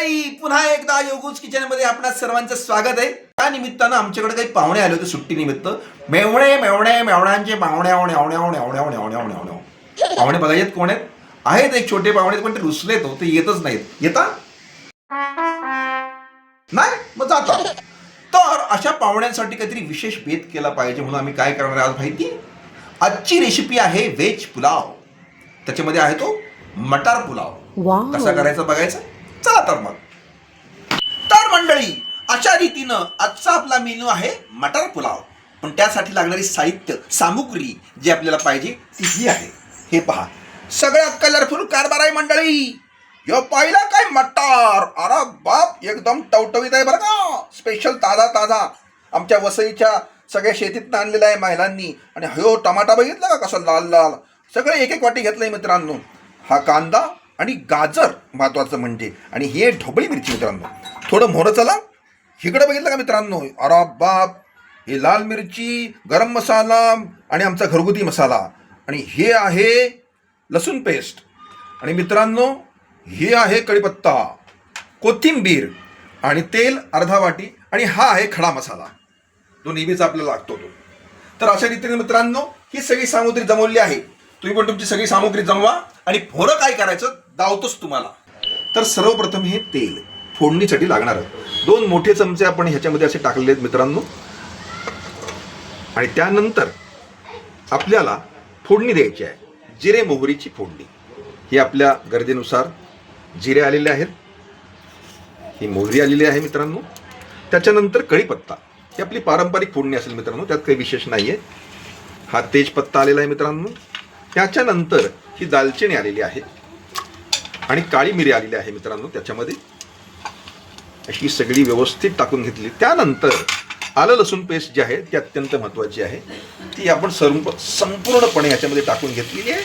मंडळी, पुन्हा एकदा योगूज किचन मध्ये आपणा सर्वांचं स्वागत आहे. त्या निमित्तानं आमच्याकडे काही पाहुणे आले होते सुट्टी निमित्त. मेवण्यांचे पाहुणे बघायचे कोण आहेत एक छोटे पाहुणे, पण ते रुसलेत हो, ते येतच नाहीत. येता नाही मग जाता. तर अशा पाहुण्यांसाठी काहीतरी विशेष भेद केला पाहिजे म्हणून आम्ही काय करणार आज माहिती. आजची रेसिपी आहे व्हेज पुलाव. त्याच्यामध्ये आहे तो मटार पुलाव. कसा करायचा बघायचा. चला तर मग. तर मंडळी, अशा रीतीनं आजचा आपला मेनू आहे मटार पुलाव. पण त्यासाठी लागणारी साहित्य सामुग्री जी आपल्याला पाहिजे ती ही आहे. हे पहा, सगळ्या कलरफुल कारभार आहे मंडळी. यो पाहिला काय मटार, अरे बाप, एकदम टवटवीत आहे बरं का. स्पेशल ताजा ताजा आमच्या वसईच्या सगळ्या शेतीतनं आणलेला आहे महिलांनी. आणि हो टमाटा बघितला का कसा लाल लाल. सगळे एक एक वाटी घेतलंय मित्रांनो. हा कांदा आणि गाजर महत्वाचं म्हणजे, आणि हे ढोबळी मिरची मित्रांनो. थोडं मोहरं चला. इकडे बघितलं का मित्रांनो, अरे बाप, हे लाल मिरची, गरम मसाला आणि आमचा घरगुती मसाला. आणि हे आहे लसूण पेस्ट. आणि मित्रांनो हे आहे कढीपत्ता, कोथिंबीर आणि तेल अर्धा वाटी. आणि हा आहे खडा मसाला, जो नेहमीच आपल्याला लागतो तो. तर अशा रीतीने मित्रांनो ही सगळी सामुग्री जमवली आहे. तुम्ही पण तुमची सगळी सामुग्री जमवा. आणि फोडं काय करायचं दावतोच तुम्हाला. तर सर्वप्रथम हे तेल फोडणीसाठी लागणार 2 मोठे चमचे आपण ह्याच्यामध्ये असे टाकलेले आहेत मित्रांनो. आणि त्यानंतर आपल्याला फोडणी द्यायची आहे जिरे मोहरीची फोडणी. ही आपल्या गरजेनुसार जिरे आलेले आहेत, ही मोहरी आलेली आहे मित्रांनो. त्याच्यानंतर कढीपत्ता, ही आपली पारंपरिक फोडणी असेल मित्रांनो, त्यात काही विशेष नाही आहे. हा तेजपत्ता आलेला आहे मित्रांनो. त्याच्यानंतर ही दालचिनी आलेली आहे आणि काळी मिरी आलेली आहे मित्रांनो. त्याच्यामध्ये अशी सगळी व्यवस्थित टाकून घेतली. त्यानंतर आलं लसूण पेस्ट जी आहे ती अत्यंत महत्त्वाची आहे. ती आपण संपूर्णपणे ह्याच्यामध्ये टाकून घेतलेली आहे.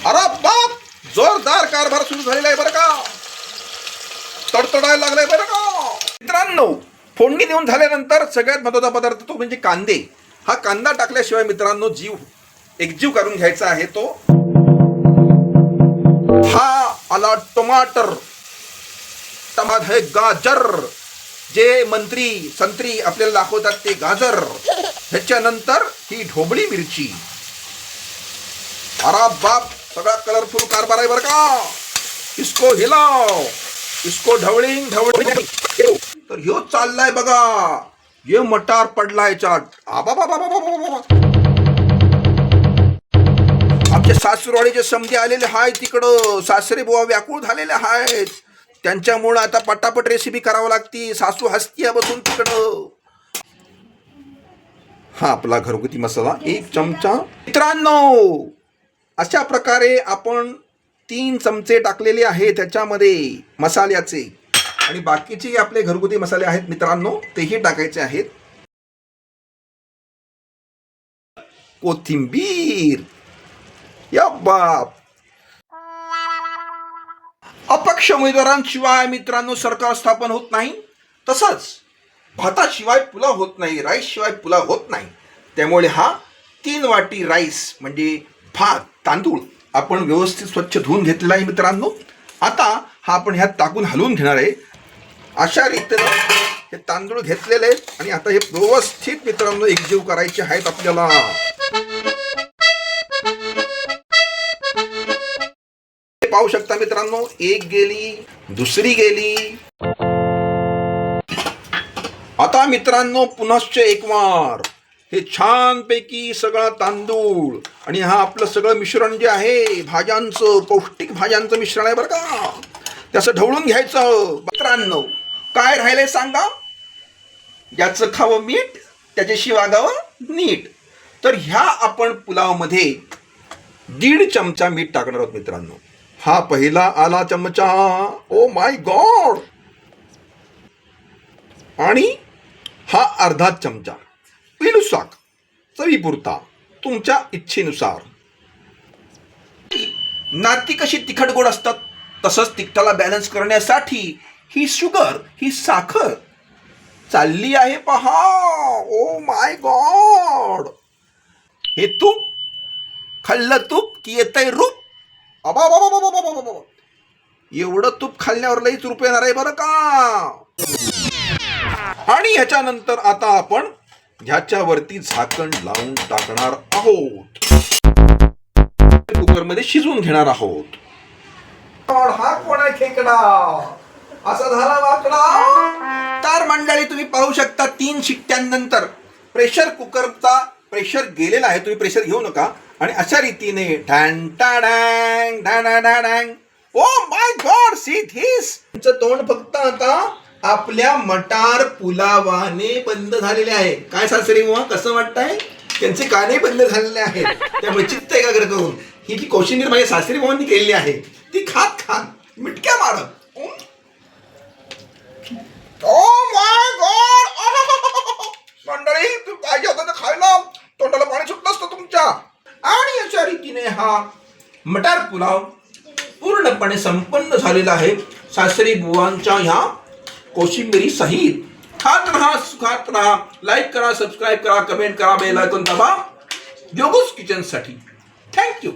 अरे बाप, जोरदार कारभार सुरू झालेला आहे बरं का. तडतडायला लागलाय बरं का मित्रांनो. फोडणी देऊन झाल्यानंतर सगळ्यात महत्त्वाचा पदार्थ तो म्हणजे कांदे. हा कांदा टाकल्याशिवाय मित्रांनो एकजीव करून घ्यायचा आहे तो. हा आला टमाटर, हे गाजर, जे मंत्री संत्री आपल्याला दाखवतात ते गाजर. ह्याच्यानंतर ही ढोबळी मिरची. अरे बाप, सगळा कलरफुल कारभार आहे बरं का. इसको हिलाव, इसको ढवळिंग ढवळिंग. तर ह्यो चाललाय बघा. हे मटार पडलाय चाट. आमचे सासूरवाडीचे समजे आलेले हाय तिकडं. सासरे बुवा व्याकुळ झालेले आहेत. त्यांच्यामुळे आता पटापट रेसिपी करावं लागती. सासू हसतीय बसून तिकडं. हा आपला घरगुती मसाला 1 चमचा मित्रांनो. अशा प्रकारे आपण 3 चमचे टाकलेले आहे त्याच्यामध्ये मसाल्याचे. आणि बाकीचे आपले घरगुती मसाले आहेत मित्रांनो, तेही टाकायचे आहेत. कोथिंबीर, या बाप, अपक्ष उमेदवारांशिवाय मित्रांनो सरकार स्थापन होत नाही. तसंच भाताशिवाय पुलाव होत नाही, राईस शिवाय पुलाव होत नाही. त्यामुळे हा 3 वाटी राईस म्हणजे भात तांदूळ आपण व्यवस्थित स्वच्छ धुवून घेतलेला आहे मित्रांनो. आता हा आपण ह्यात टाकून हलवून घेणार आहे. अशा रीतीनं हे तांदूळ घेतलेले आहेत. आणि आता हे व्यवस्थित मित्रांनो एकजीव करायचे आहेत आपल्याला. पाहू शकता मित्रांनो, एक गेली, दुसरी गेली. आता मित्रांनो पुनश्च एक वार हे छानपैकी सगळा तांदूळ आणि हा आपलं सगळं मिश्रण जे आहे भाज्यांचं, पौष्टिक भाज्यांचं मिश्रण आहे बरं का, त्याचं ढवळून घ्यायचं मित्रांनो. काय राहिलंय सांगा. ज्याचं खावं मीठ त्याच्याशी वागावं नीट. तर ह्या आपण पुलावमध्ये 1.5 चमचा मीठ टाकणार आहोत मित्रांनो. हा पहिला आला चमचा. ओ माय गॉड. आणि हा अर्धा चमचा पिलुसाक, चवीपुरता तुमच्या इच्छेनुसार. नाती कशी तिखट गोड असतात तसंच तिखटाला बॅलन्स करण्यासाठी ही शुगर, ही साखर चालली आहे पहा. ओ माय गॉड. हे तूप खाल्लं तूप की येतंय रूप. एवढं तूप खाल्ल्यावर लईच रूप येणार आहे बरं का. आणि ह्याच्यानंतर आता आपण ह्याच्यावरती झाकण लावून टाकणार आहोत. कुकरमध्ये शिजवून घेणार आहोत. हा कोण आहे खेकडा असा झाला वाकडा. तर मंडळी तुम्ही पाहू शकता 3 शिट्ट्यांनंतर प्रेशर कुकरचा प्रेशर गेलेला आहे. तुम्ही प्रेशर घेऊ नका. आणि अशा रीतीने डॅन टाडॅंग डॅन. Oh my God, see this. तुमचं तोंड फक्त आता आपल्या मटार पुलावाने बंद झालेले आहे. काय सासरी बुवा कसं वाटतंय. त्यांचे काने बंद झालेले आहेत. त्यामुळे चित्त एकाग्र करून ही जी कोशिंबीर माझ्या सासरी बुवांनी केलेली आहे ती खात खात मिटक्या मारत. ओ माय गॉड मंडळी, तू पाहिजे होतं तर खायला तोंडाला पाणी सुटलं असतं तुमच्या. आणि अशा रीतीने हा मटार पुलाव पूर्णपणे संपन्न झालेला आहे सासरी बुवांच्या ह्या कोशिंबिरी सहित. खात राहा, सुखात राहा. लाईक करा, सबस्क्राईब करा, कमेंट करा, बेल आयकॉन दाबा. योगूस किचन साठी थँक्यू.